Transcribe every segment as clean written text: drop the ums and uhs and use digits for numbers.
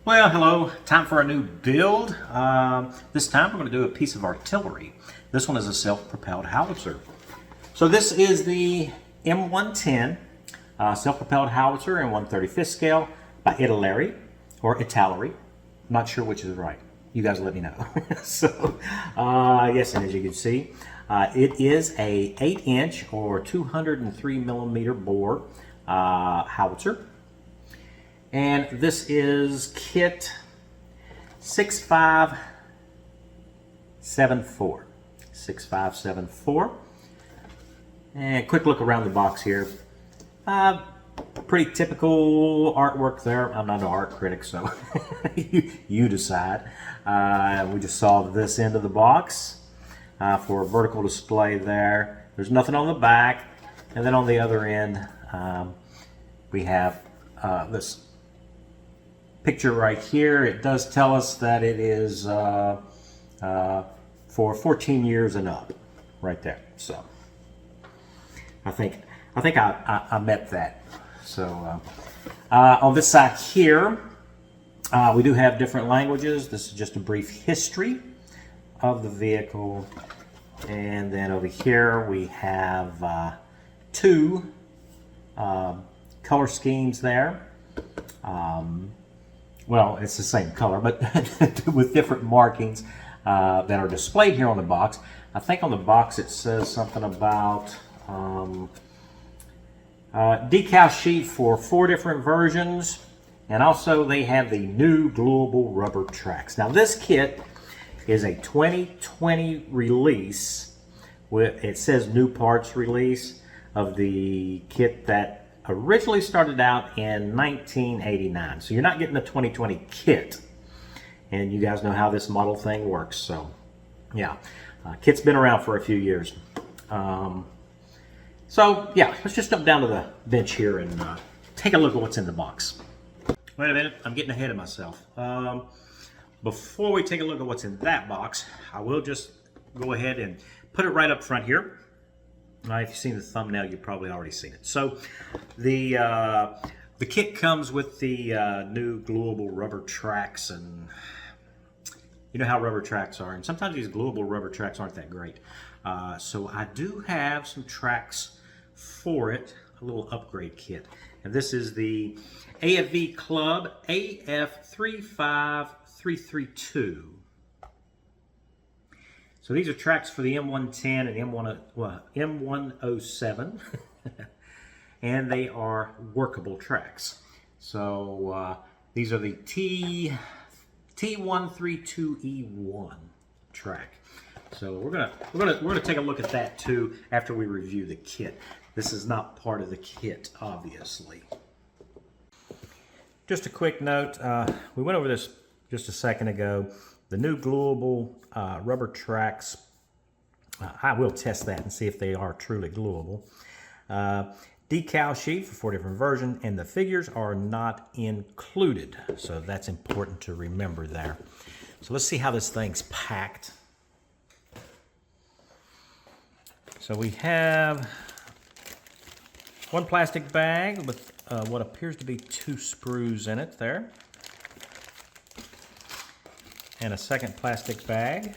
Well, hello. Time for a new build. This time we're going to do a piece of artillery. This one is a self-propelled howitzer. So this is the M110 Self-Propelled Howitzer in 1/35 scale by ITALERI, or ITALERI. Not sure which is right. You guys let me know. So, yes, and as you can see, it is a 8-inch or 203 millimeter bore howitzer. And this is kit 6574. 6574. And quick look around the box here. Pretty typical artwork there. I'm not an art critic, so you decide. We just saw this end of the box for a vertical display there. There's nothing on the back. And then on the other end, we have this picture right here. It does tell us that it is for 14 years and up, right there. So I think I met that. So on this side here, we do have different languages. This is just a brief history of the vehicle, and then over here we have two color schemes there. Well, it's the same color, but with different markings that are displayed here on the box. I think on the box it says something about decal sheet for 4 different versions, and also they have the new gluable rubber tracks. Now this kit is a 2020 release. It says new parts release of the kit that originally started out in 1989. So you're not getting the 2020 kit. And you guys know how this model thing works. So yeah, kit's been around for a few years. So yeah, let's just jump down to the bench here and take a look at what's in the box. Wait a minute, I'm getting ahead of myself. Before we take a look at what's in that box, I will just go ahead and put it right up front here. If you've seen the thumbnail, you've probably already seen it. So the kit comes with the new gluable rubber tracks, and you know how rubber tracks are, and sometimes these gluable rubber tracks aren't that great. So I do have some tracks for it, a little upgrade kit. And this is the AFVClub AF35332. So these are tracks for the M110 and M107, and they are workable tracks. So these are the T132E1 track. So we're gonna take a look at that too after we review the kit. This is not part of the kit, obviously. Just a quick note. We went over this just a second ago. The new gluable rubber tracks, I will test that and see if they are truly gluable. Decal sheet for 4 different versions, and the figures are not included. So that's important to remember there. So let's see how this thing's packed. So we have one plastic bag with what appears to be 2 sprues in it there. And a second plastic bag,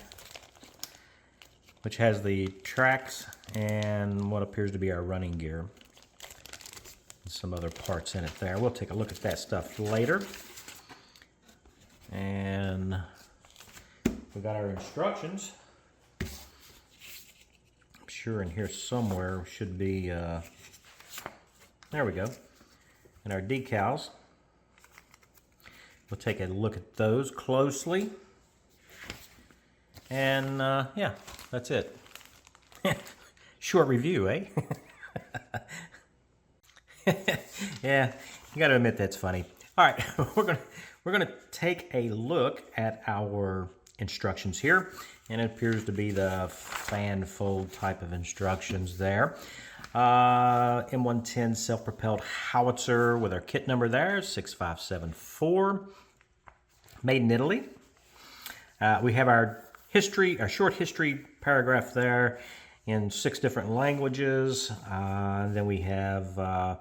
which has the tracks and what appears to be our running gear. And some other parts in it there. We'll take a look at that stuff later. And we got our instructions. I'm sure in here somewhere should be, there we go. And our decals. We'll take a look at those closely. And yeah, that's it. Short review, eh? Yeah, you got to admit that's funny. All right, we're gonna take a look at our instructions here, and it appears to be the fan fold type of instructions there. M110 Self-Propelled Howitzer with our kit number there, 6574. Made in Italy. We have our history, our short history paragraph there in 6 different languages. Then we have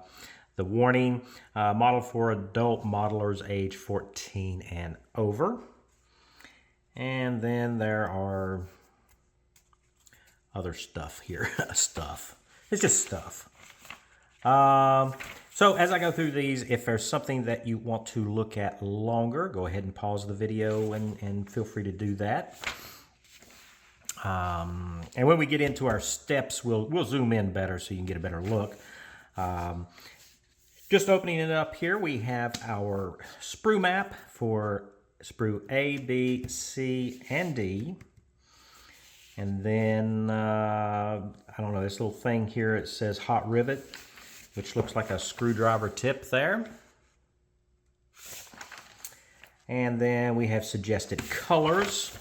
The warning, model for adult modelers age 14 and over. And then there are other stuff here. Stuff. It's just stuff. So as I go through these, if there's something that you want to look at longer, go ahead and pause the video and feel free to do that. And when we get into our steps, we'll zoom in better so you can get a better look. Just opening it up here, we have our sprue map for sprue A, B, C, and D. And then, I don't know, this little thing here, it says hot rivet, which looks like a screwdriver tip there. And then we have suggested colors.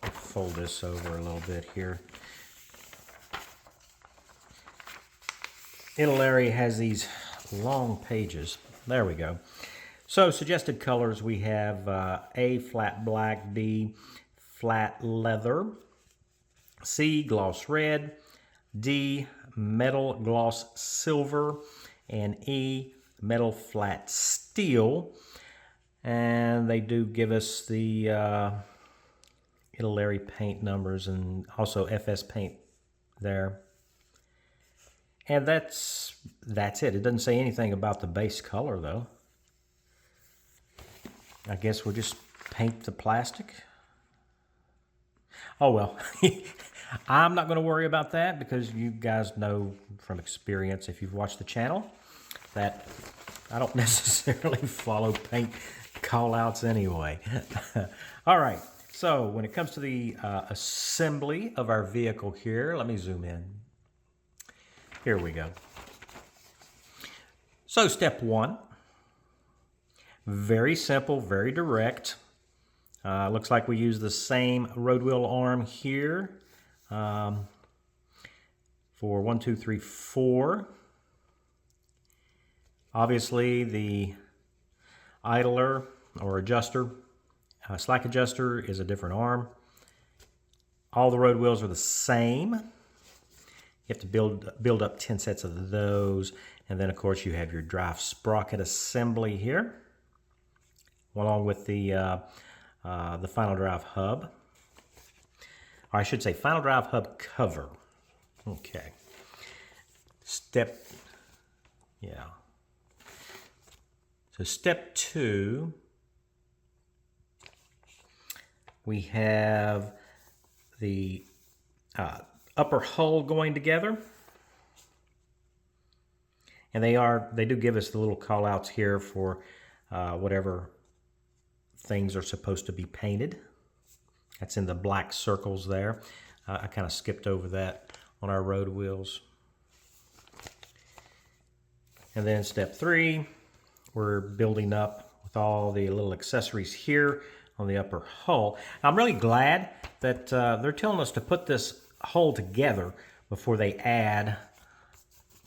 I'll fold this over a little bit here. ITALERI has these long pages. There we go. So suggested colors, we have A, flat black, B, flat leather, C, gloss red, D, metal gloss silver, and E, metal flat steel. And they do give us the ITALERI paint numbers and also FS paint there. And that's it. It doesn't say anything about the base color though. I guess we'll just paint the plastic. Oh well, I'm not going to worry about that because you guys know from experience, if you've watched the channel, that I don't necessarily follow paint call-outs anyway. All right, so when it comes to the assembly of our vehicle here, let me zoom in. Here we go. So step one, very simple, very direct. Looks like we use the same road wheel arm here for 1, 2, 3, 4. Obviously the idler or adjuster, slack adjuster is a different arm. All the road wheels are the same. You have to build up 10 sets of those. And then of course you have your drive sprocket assembly here, along with the final drive hub. Or I should say final drive hub cover. Okay. So step 2, we have the upper hull going together. And they do give us the little call outs here for whatever things are supposed to be painted. That's in the black circles there. I kind of skipped over that on our road wheels. And then step 3, we're building up with all the little accessories here on the upper hull. I'm really glad that they're telling us to put this hull together before they add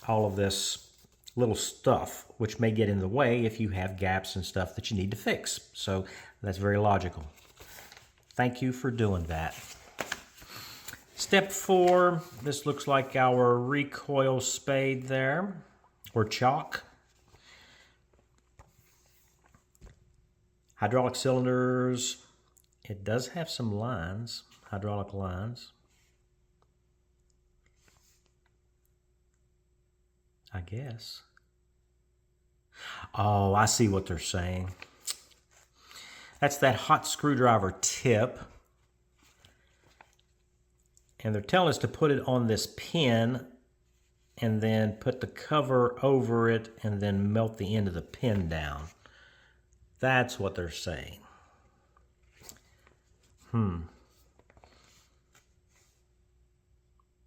all of this little stuff, which may get in the way if you have gaps and stuff that you need to fix. So that's very logical. Thank you for doing that. Step 4, this looks like our recoil spade there, or chock. Hydraulic cylinders, it does have some lines, hydraulic lines. I guess. Oh, I see what they're saying. That's that hot screwdriver tip. And they're telling us to put it on this pin and then put the cover over it and then melt the end of the pin down. That's what they're saying.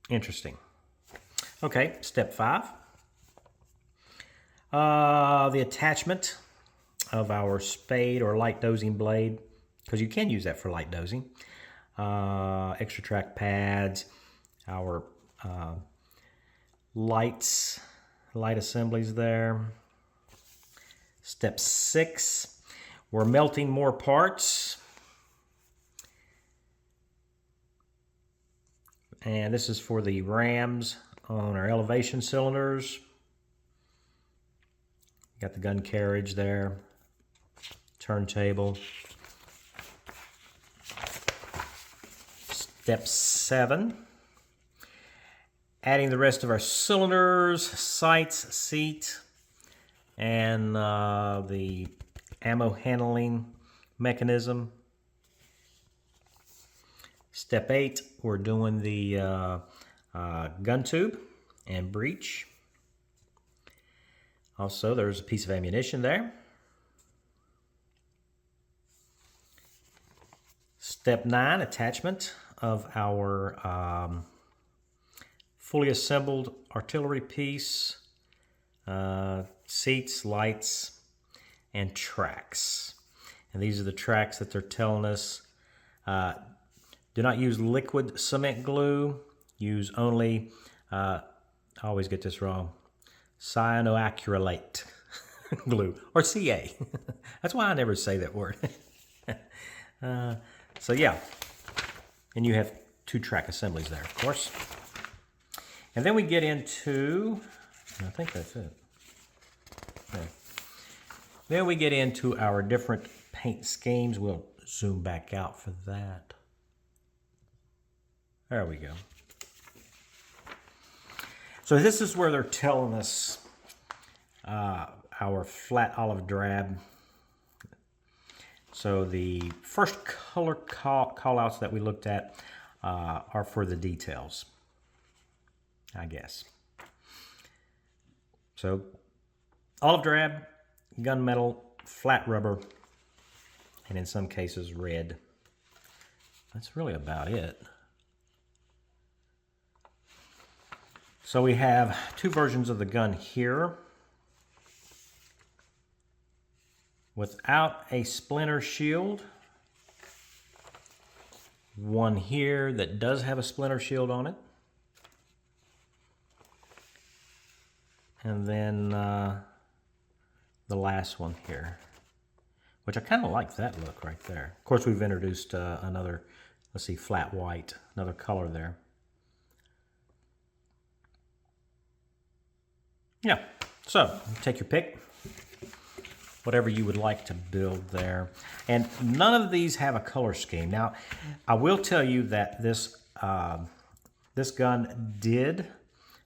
Interesting. Okay, step 5. The attachment of our spade or light dozing blade, because you can use that for light dozing. Extra track pads, our light assemblies there. Step 6, we're melting more parts. And this is for the rams on our elevation cylinders. Got the gun carriage there, turntable. Step 7, adding the rest of our cylinders, sights, seat, and the ammo handling mechanism. Step 8, we're doing the gun tube and breech. Also, there's a piece of ammunition there. Step 9, attachment of our fully assembled artillery piece, seats, lights, and tracks. And these are the tracks that they're telling us. Do not use liquid cement glue. Use only, I always get this wrong, cyanoacrylate glue, or CA. That's why I never say that word. So yeah, and you have 2 track assemblies there, of course. And then we get into, I think that's it. Okay. Then we get into our different paint schemes. We'll zoom back out for that. There we go. So this is where they're telling us our flat olive drab. So the first color call-outs that we looked at are for the details, I guess. So olive drab, gunmetal, flat rubber, and in some cases red. That's really about it. So we have 2 versions of the gun here. Without a splinter shield. One here that does have a splinter shield on it. And then the last one here, which I kind of like that look right there. Of course, we've introduced another, let's see, flat white, another color there. Yeah, so take your pick, whatever you would like to build there. And none of these have a color scheme. Now, I will tell you that this, this gun did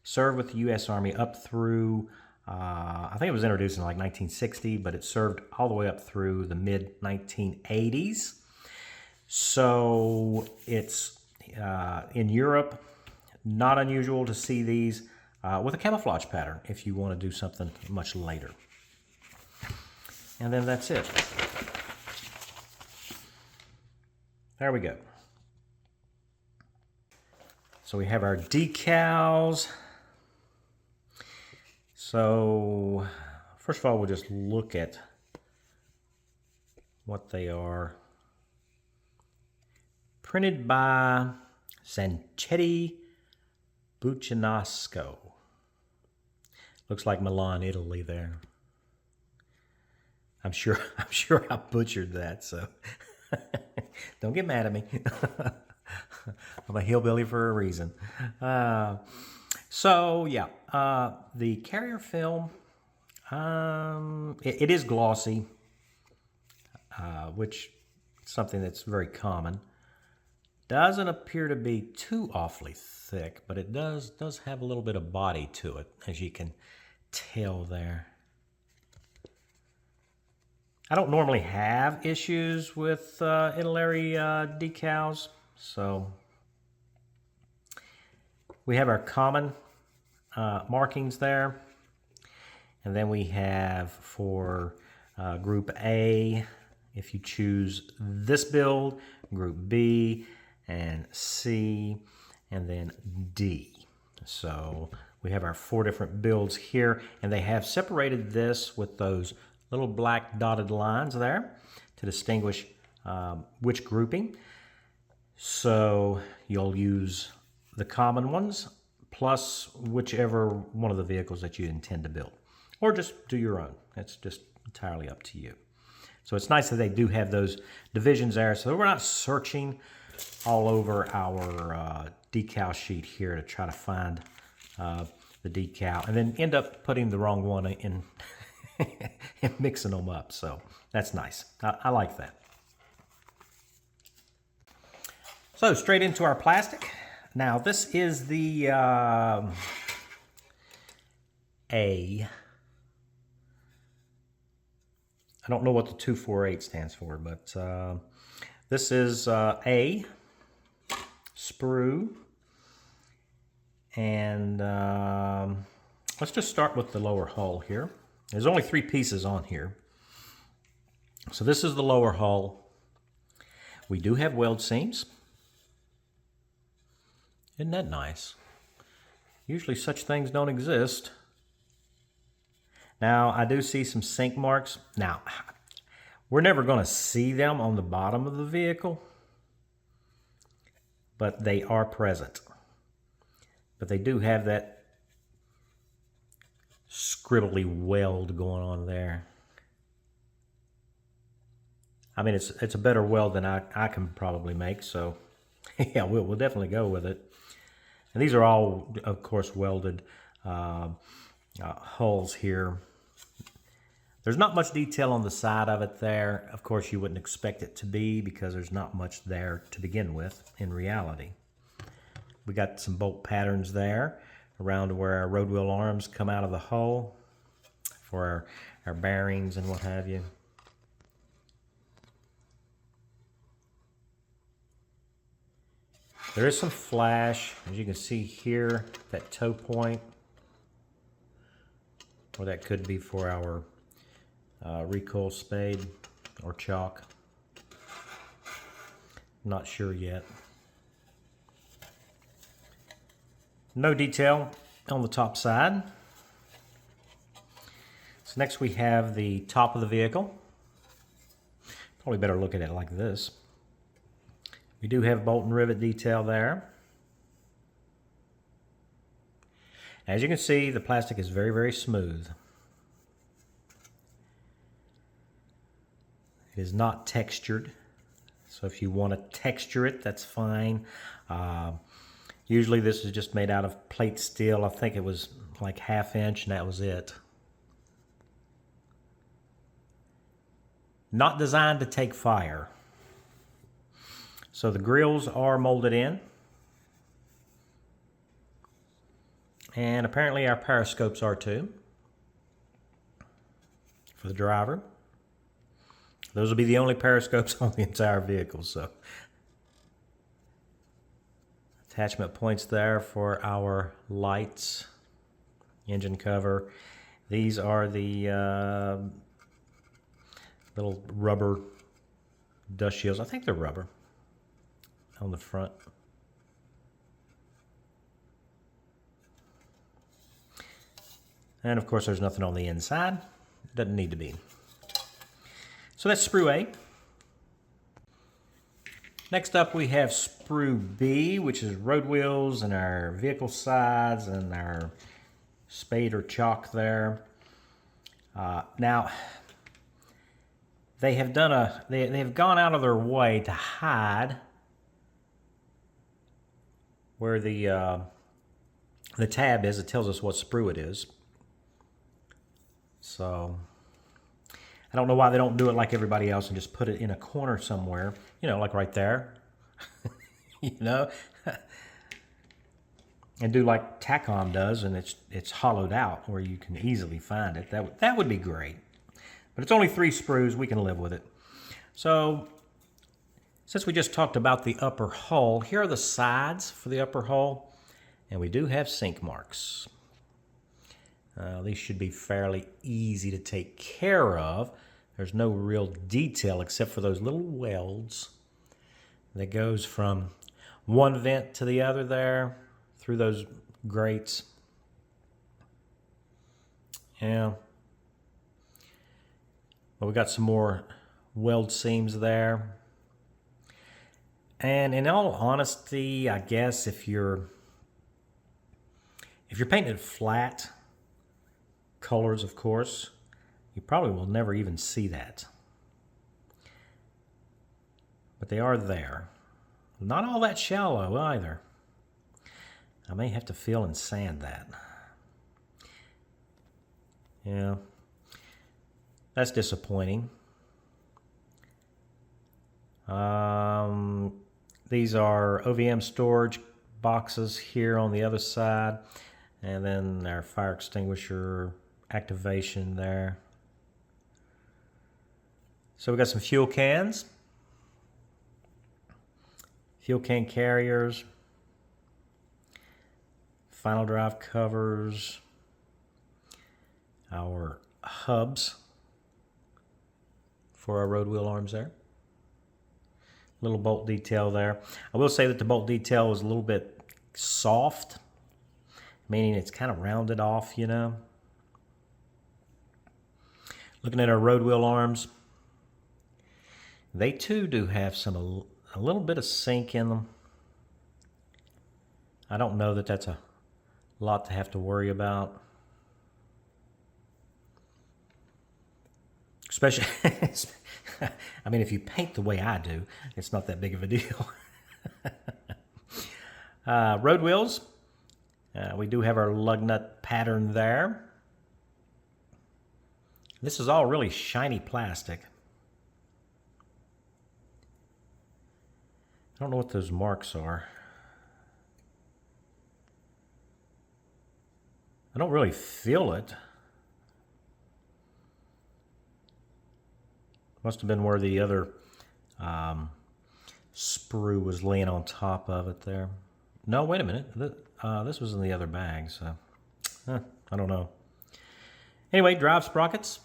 serve with the U.S. Army up through, I think it was introduced in like 1960, but it served all the way up through the mid-1980s. So it's in Europe, not unusual to see these with a camouflage pattern if you want to do something much later. And then that's it. There we go. So we have our decals. So first of all, we'll just look at what they are. Printed by Sanchetti Buccinasco. Looks like Milan, Italy there. I'm sure I butchered that, so don't get mad at me. I'm a hillbilly for a reason. So yeah, the carrier film, it is glossy, which is something that's very common. Doesn't appear to be too awfully thick, but it does have a little bit of body to it, as you can tell there. I don't normally have issues with ITALERI decals, so we have our common markings there, and then we have for Group A, if you choose this build, Group B, and C, and then D. So we have our 4 different builds here, and they have separated this with those little black dotted lines there to distinguish which grouping. So you'll use the common ones plus whichever one of the vehicles that you intend to build, or just do your own. It's just entirely up to you. So it's nice that they do have those divisions there, so we're not searching all over our decal sheet here to try to find the decal and then end up putting the wrong one in and mixing them up. So that's nice. I like that. So straight into our plastic. Now this is the I don't know what the 248 stands for, but this is A, Sprue, and let's just start with the lower hull here. There's only 3 pieces on here. So this is the lower hull. We do have weld seams. Isn't that nice? Usually such things don't exist. Now, I do see some sink marks. Now, we're never going to see them on the bottom of the vehicle, but they are present. But they do have that scribbly weld going on there. I mean, it's a better weld than I can probably make, so yeah, we'll definitely go with it. And these are all, of course, welded hulls here. There's not much detail on the side of it there. Of course, you wouldn't expect it to be because there's not much there to begin with in reality. We got some bolt patterns there around where our road wheel arms come out of the hull for our bearings and what have you. There is some flash, as you can see here, that toe point, or that could be for our recoil spade or chalk. Not sure yet. No detail on the top side. So next we have the top of the vehicle. Probably better look at it like this. We do have bolt and rivet detail there. As you can see, the plastic is very, very smooth. It is not textured, so if you want to texture it, that's fine. Usually this is just made out of plate steel. I think it was like 1/2 inch and that was it. Not designed to take fire. So the grills are molded in. And apparently our periscopes are too, for the driver. Those will be the only periscopes on the entire vehicle. So attachment points there for our lights, engine cover. These are the little rubber dust shields. I think they're rubber on the front. And of course there's nothing on the inside. Doesn't need to be. So that's Sprue A. Next up we have Sprue B, which is road wheels and our vehicle sides and our spade or chalk there. Now they have done they've gone out of their way to hide where the tab is. It tells us what sprue it is. So I don't know why they don't do it like everybody else and just put it in a corner somewhere, you know, like right there, you know, and do like Tacom does, and it's hollowed out where you can easily find it. That would be great, but it's only 3 sprues. We can live with it. So since we just talked about the upper hull, here are the sides for the upper hull, and we do have sink marks. These should be fairly easy to take care of. There's no real detail except for those little welds that goes from one vent to the other there through those grates. Yeah. Well, we got some more weld seams there. And in all honesty, I guess if you're painting it flat colors, of course, you probably will never even see that. But they are there. Not all that shallow either. I may have to feel and sand that. Yeah. That's disappointing. These are OVM storage boxes here on the other side, and then our fire extinguisher activation there. So we got some fuel cans, fuel can carriers, final drive covers, our hubs for our road wheel arms there. Little bolt detail there. I will say that the bolt detail is a little bit soft, meaning it's kind of rounded off, you know. Looking at our road wheel arms, they too do have a little bit of sink in them. I don't know that that's a lot to have to worry about. Especially, I mean, if you paint the way I do, it's not that big of a deal. Road wheels, we do have our lug nut pattern there. This is all really shiny plastic. I don't know what those marks are. I don't really feel it. Must have been where the other sprue was laying on top of it there. No, wait a minute. This was in the other bag, so I don't know. Anyway, drive sprockets.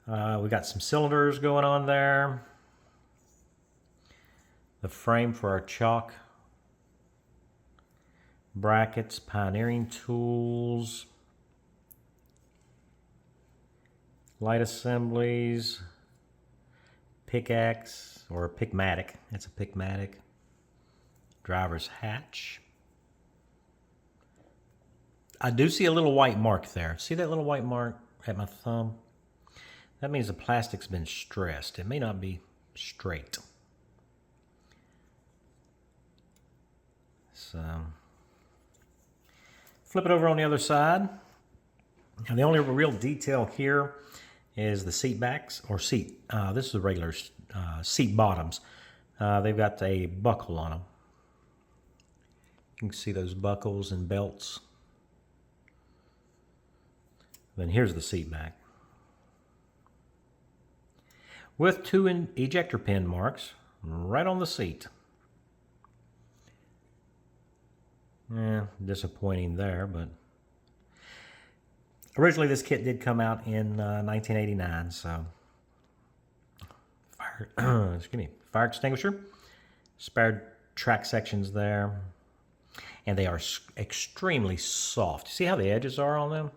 We got some cylinders going on there. The frame for our chalk. Brackets, pioneering tools. Light assemblies. Pickaxe, or Picmatic. It's a Picmatic. Driver's hatch. I do see a little white mark there. See that little white mark at my thumb? That means the plastic's been stressed. It may not be straight. So, flip it over on the other side. And the only real detail here is the seat backs, or seat. This is the regular seat bottoms. They've got a buckle on them. You can see those buckles and belts. Then here's the seat back, with two ejector pin marks right on the seat. Yeah, disappointing there, but originally this kit did come out in 1989, so fire extinguisher, spare track sections there, and they are extremely soft. See how the edges are on them?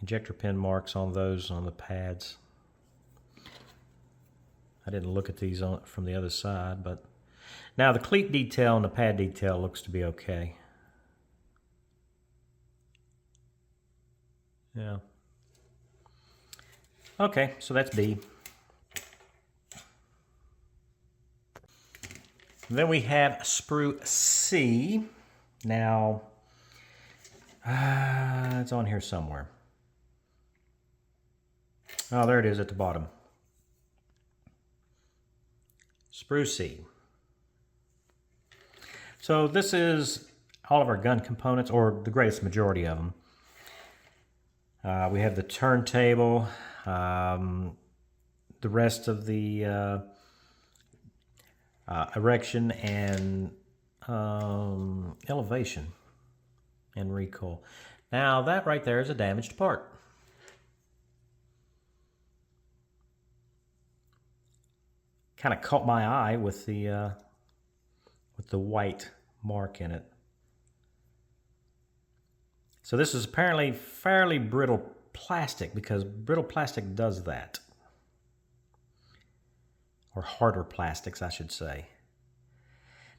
Ejector pin marks on those on the pads. I didn't look at these from the other side, but now the cleat detail and the pad detail looks to be okay. Yeah. Okay, so that's B. Then we have sprue C. Now, it's on here somewhere. Oh, there it is at the bottom. Sprue C. So this is all of our gun components, or the greatest majority of them. We have the turntable, the rest of the erection and elevation and recoil. Now that right there is a damaged part. Kind of caught my eye with the white mark in it. So this is apparently fairly brittle plastic, because brittle plastic does that. Or harder plastics, I should say.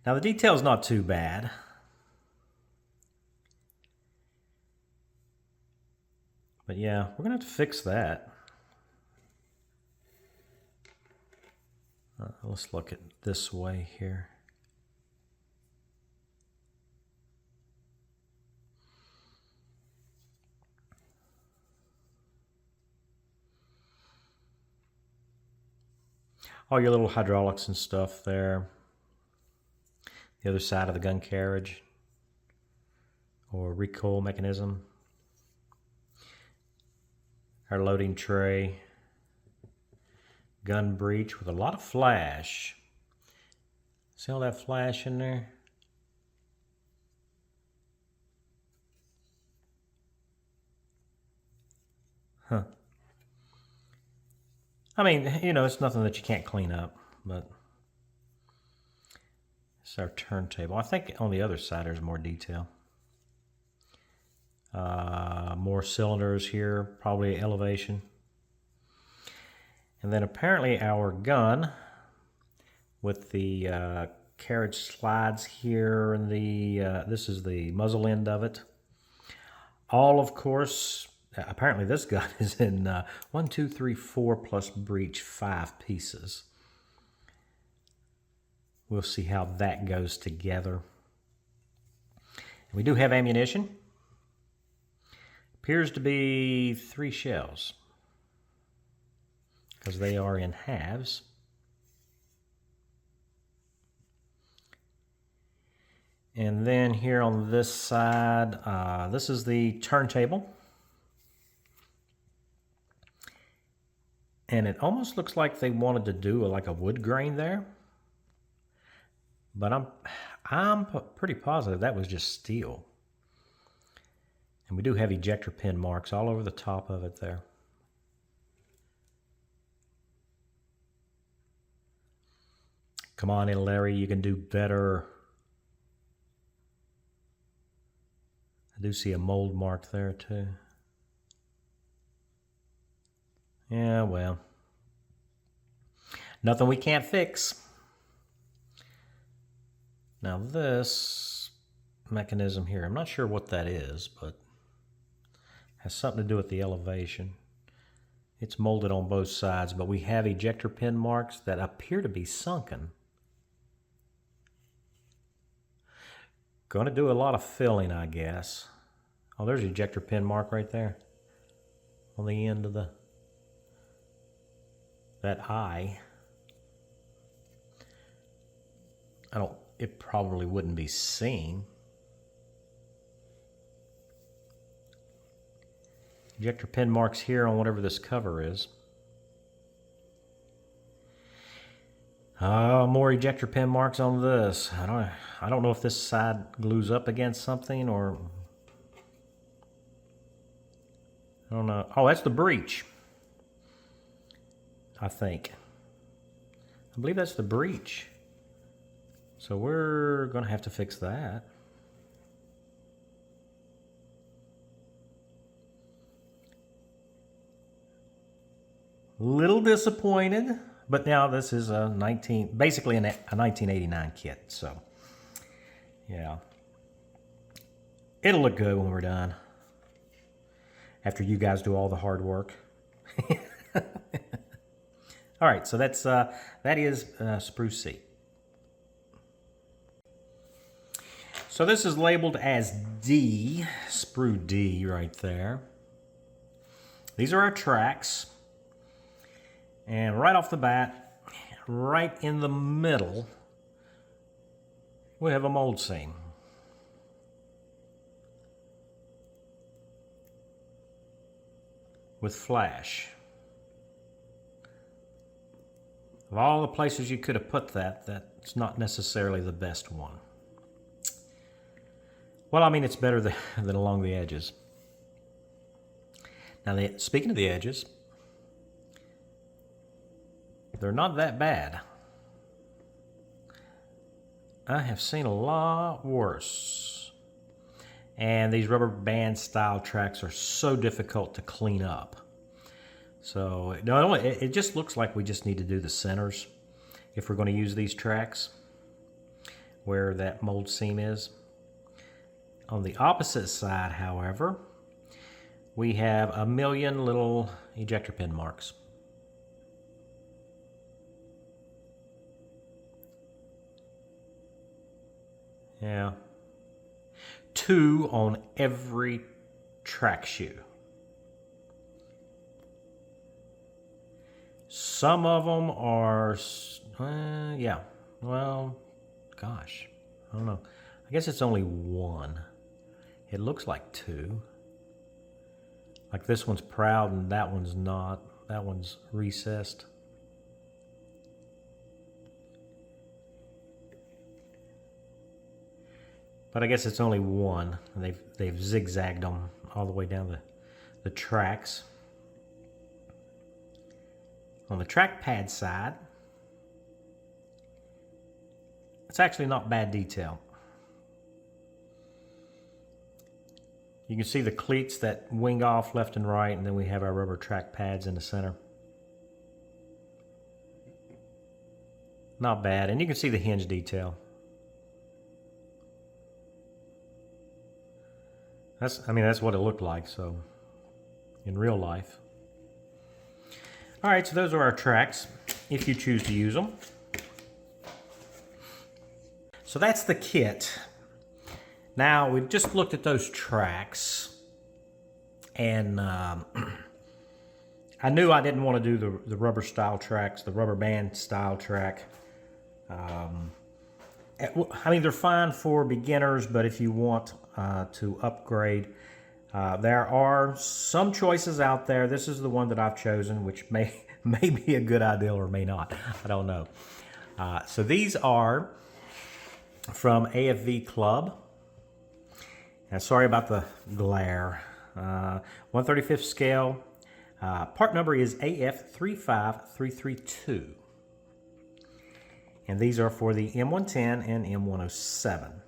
Now the detail's not too bad. But yeah, we're gonna have to fix that. Let's look at it this way here. All your little hydraulics and stuff there. The other side of the gun carriage or recoil mechanism. Our loading tray. Gun breech with a lot of flash. See all that flash in there? Huh. I mean, you know, it's nothing that you can't clean up, but it's our turntable. I think on the other side there's more detail. More cylinders here, probably elevation. And then apparently our gun with the carriage slides here, and the this is the muzzle end of it. All, of course, apparently this gun is in 1, 2, 3, 4 plus breech 5 pieces. We'll see how that goes together. And we do have ammunition. Appears to be 3 shells, because they are in halves. And then here on this side, this is the turntable. And it almost looks like they wanted to do like a wood grain there. But I'm pretty positive that was just steel. And we do have ejector pin marks all over the top of it there. Come on, ITALERI, you can do better. I do see a mold mark there too. Yeah, well, nothing we can't fix. Now this mechanism here, I'm not sure what that is, but has something to do with the elevation. It's molded on both sides, but we have ejector pin marks that appear to be sunken. Going to do a lot of filling, I guess. Oh, there's an ejector pin mark right there on the end of that eye. It probably wouldn't be seen. Ejector pin marks here on whatever this cover is. More ejector pin marks on this. I don't know if this side glues up against something or... I don't know. Oh, that's the breech, I think. I believe that's the breech. So we're going to have to fix that. Little disappointed, but now this is basically a 1989 kit, so yeah. It'll look good when we're done, after you guys do all the hard work. All right, so that is Sprue C. So this is labeled as D, Sprue D right there. These are our tracks. And right off the bat, right in the middle, we have a mold seam. With flash. Of all the places you could have put that, that's not necessarily the best one. Well, I mean, it's better than along the edges. Now, speaking of the edges, they're not that bad. I have seen a lot worse. And these rubber band style tracks are so difficult to clean up. So no, it just looks like we just need to do the centers if we're going to use these tracks where that mold seam is. On the opposite side, however, we have a million little ejector pin marks. Yeah. 2 on every track shoe. Some of them are, yeah, well, gosh, I don't know. I guess it's only one. It looks like two. Like this one's proud and that one's not. That one's recessed. But I guess it's only one. They've zigzagged them all the way down the tracks. On the trackpad side, it's actually not bad detail. You can see the cleats that wing off left and right, and then we have our rubber track pads in the center. Not bad, and you can see the hinge detail. That's what it looked like, so in real life. All right, so those are our tracks, if you choose to use them. So that's the kit. Now, we've just looked at those tracks, and I knew I didn't want to do the rubber style tracks, the rubber band style track. I mean, they're fine for beginners, but if you want to upgrade, there are some choices out there. This is the one that I've chosen, which may be a good idea or may not. I don't know. So these are from AFVClub. Now, sorry about the glare. 1/35 scale. Part number is AF35332. And these are for the M110 and M107.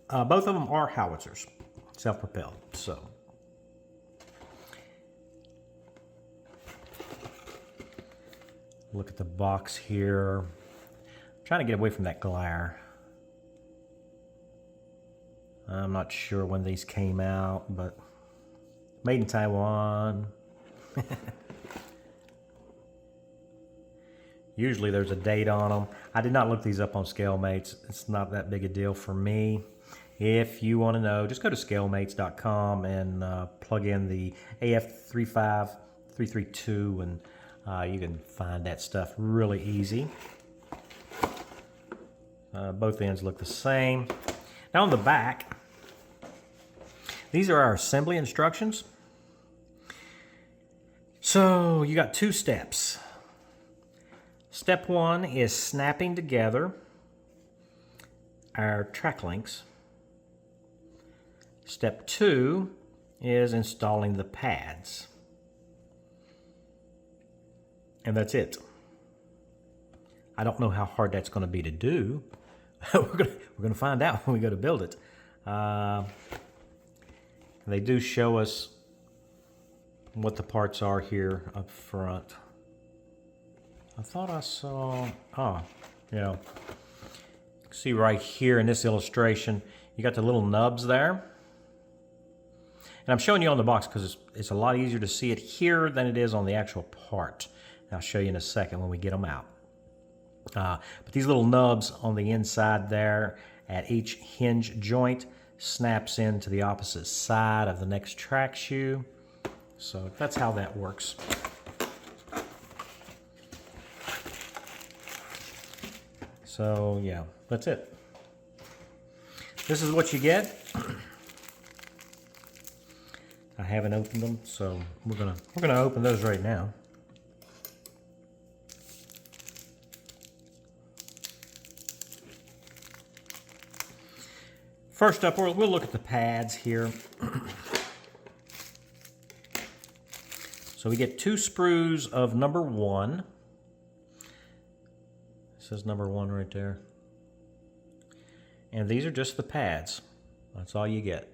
Both of them are howitzers, self-propelled. So, look at the box here. I'm trying to get away from that glare. I'm not sure when these came out, but made in Taiwan. Usually there's a date on them. I did not look these up on ScaleMates. It's not that big a deal for me. If you want to know, just go to scalemates.com and plug in the AF35332 and you can find that stuff really easy. Both ends look the same. Now on the back, these are our assembly instructions. So you got two steps. Step one is snapping together our track links. Step two is installing the pads. And that's it. I don't know how hard that's going to be to do. We're going to find out when we go to build it. They do show us what the parts are here up front. I thought I saw, yeah. See right here in this illustration, you got the little nubs there. And I'm showing you on the box because it's a lot easier to see it here than it is on the actual part. And I'll show you in a second when we get them out. But these little nubs on the inside there at each hinge joint snaps into the opposite side of the next track shoe. So that's how that works. So yeah, that's it. This is what you get. I haven't opened them, so we're gonna open those right now. First up, we'll look at the pads here. So we get two sprues of number 1. It says number 1 right there. And these are just the pads. That's all you get.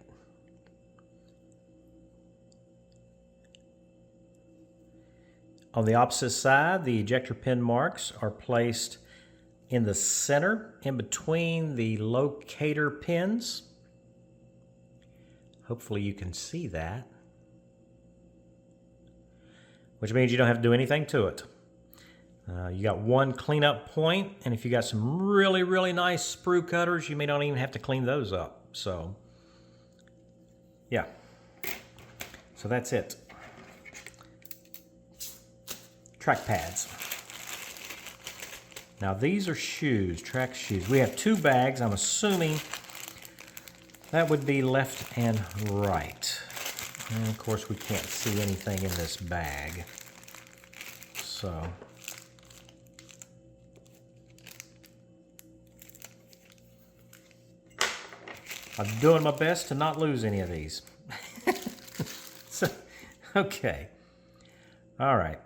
On the opposite side, the ejector pin marks are placed in the center, in between the locator pins. Hopefully you can see that. Which means you don't have to do anything to it. You got one cleanup point, and if you got some really, really nice sprue cutters, you may not even have to clean those up. So, yeah. So that's it. track pads. Now these are shoes, track shoes. We have 2 bags. I'm assuming that would be left and right. And of course we can't see anything in this bag. So I'm doing my best to not lose any of these. So, okay. All right.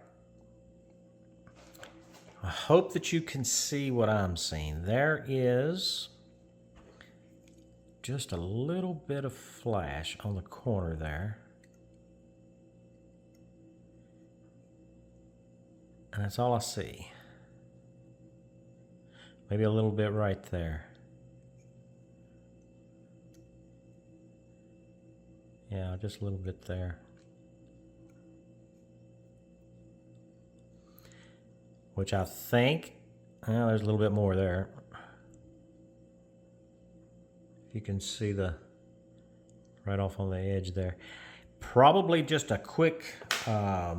I hope that you can see what I'm seeing. There is just a little bit of flash on the corner there. And that's all I see. Maybe a little bit right there. Yeah, just a little bit there. Which I think, well, there's a little bit more there. You can see the, right off on the edge there. Probably just a quick, I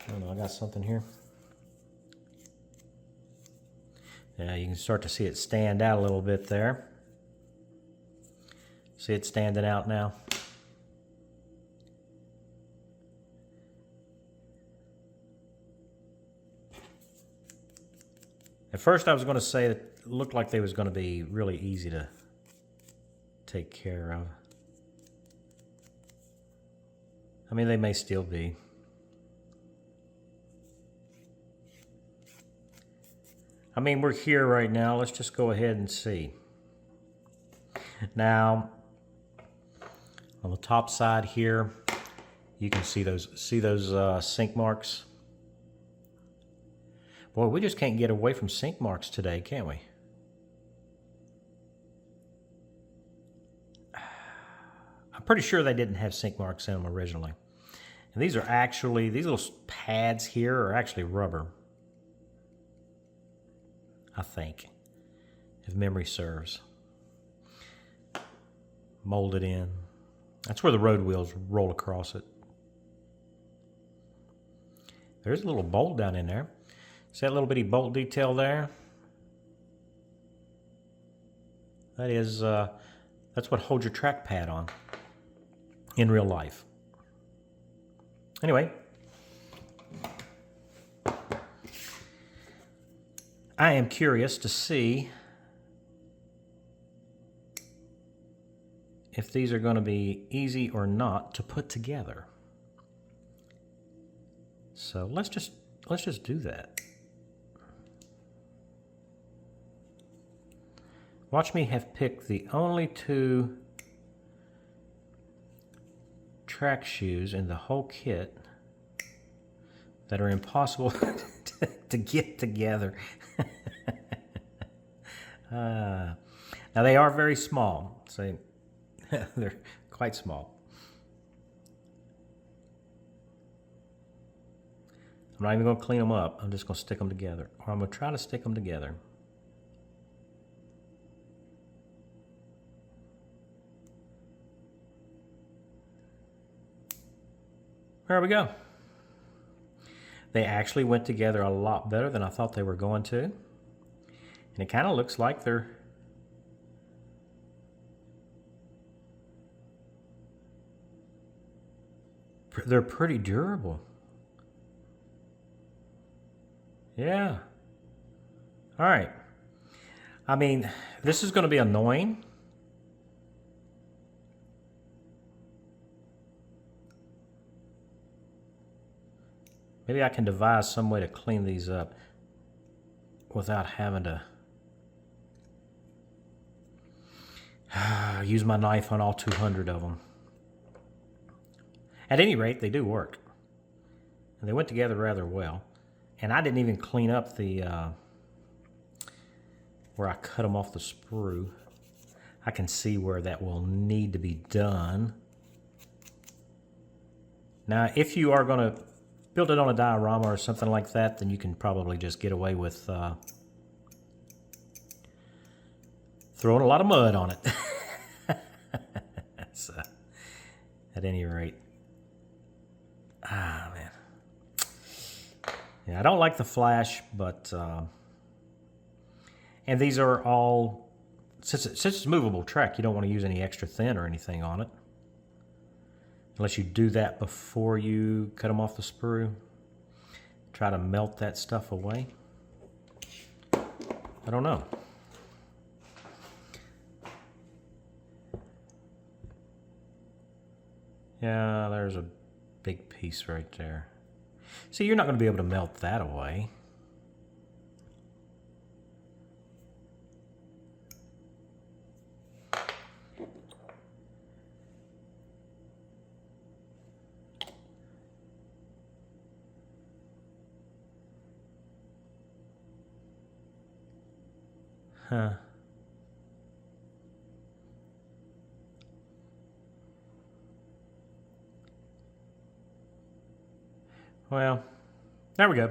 don't know, I got something here. Yeah, you can start to see it stand out a little bit there. See it standing out now? At first I was going to say that it looked like they was going to be really easy to take care of. I mean, they may still be. I mean, we're here right now. Let's just go ahead and see. Now, on the top side here, you can see those sink marks. Boy, we just can't get away from sink marks today, can we? I'm pretty sure they didn't have sink marks in them originally. And these are actually, these little pads here are actually rubber. I think, if memory serves. Molded in. That's where the road wheels roll across it. There's a little bolt down in there. See that little bitty bolt detail there? That is, that's what holds your track pad on in real life. Anyway, I am curious to see if these are going to be easy or not to put together. So let's just do that. Watch me have picked the only 2 track shoes in the whole kit that are impossible to get together. Now they are very small, so they're quite small. I'm not even going to clean them up. I'm just going to stick them together, or I'm going to try to stick them together. There we go. They actually went together a lot better than I thought they were going to. And it kind of looks like they're pretty durable. Yeah. All right. I mean, this is going to be annoying. Maybe I can devise some way to clean these up without having to use my knife on all 200 of them. At any rate, they do work. And they went together rather well. And I didn't even clean up the where I cut them off the sprue. I can see where that will need to be done. Now, if you are going to build it on a diorama or something like that, then you can probably just get away with throwing a lot of mud on it. So, at any rate, man. Yeah, I don't like the flash, but and these are all, since it's a movable track, you don't want to use any extra thin or anything on it, unless you do that before you cut them off the sprue. Try to melt that stuff away. I don't know. Yeah, there's a big piece right there. See, you're not going to be able to melt that away. Huh. Well, there we go.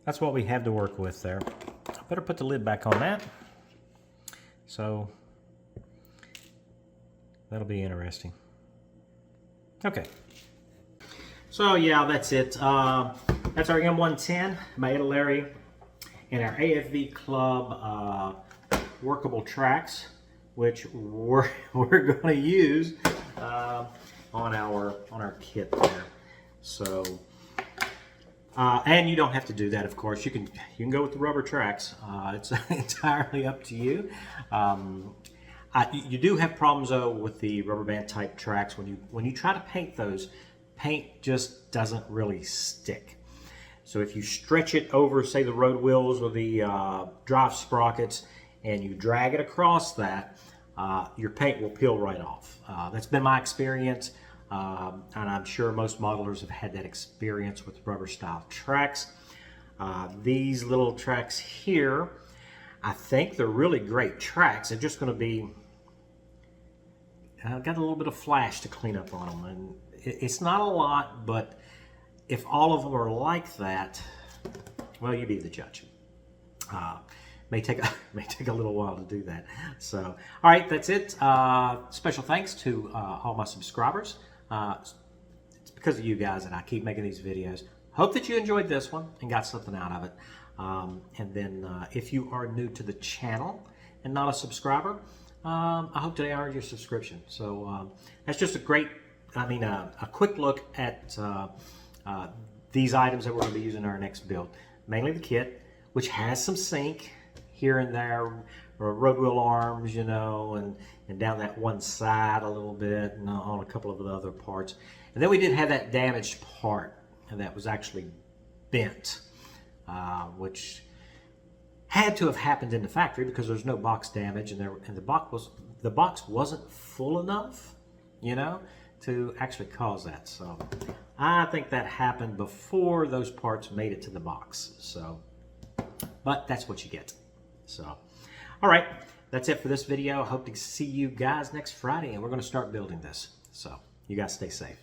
That's what we have to work with there. I better put the lid back on that. So that'll be interesting. Okay. So yeah, that's it. That's our M110 by ITALERI and our AFVClub Workable Tracks, which we're going to use on our kit there. So, and you don't have to do that, of course. You can go with the rubber tracks. It's entirely up to you. You do have problems though with the rubber band type tracks when you try to paint those. Paint just doesn't really stick. So if you stretch it over, say, the road wheels or the drive sprockets, and you drag it across that, your paint will peel right off. That's been my experience. And I'm sure most modelers have had that experience with rubber style tracks. These little tracks here, I think they're really great tracks. They're just going to be, got a little bit of flash to clean up on them. And it's not a lot, but if all of them are like that, well, you be the judge. May take a little while to do that. So, all right, that's it. Special thanks to all my subscribers. It's because of you guys that I keep making these videos. Hope that you enjoyed this one and got something out of it. And then if you are new to the channel and not a subscriber, I hope today I earned your subscription. So that's just a quick look at these items that we're going to be using in our next build. Mainly the kit, which has some sink here and there, or road wheel arms, you know, and down that one side a little bit, and on a couple of the other parts. And then we did have that damaged part, and that was actually bent, which had to have happened in the factory because there's no box damage, and the box wasn't full enough, you know, to actually cause that. So I think that happened before those parts made it to the box. So, but that's what you get. So, all right, that's it for this video. I hope to see you guys next Friday, and we're going to start building this. So you guys stay safe.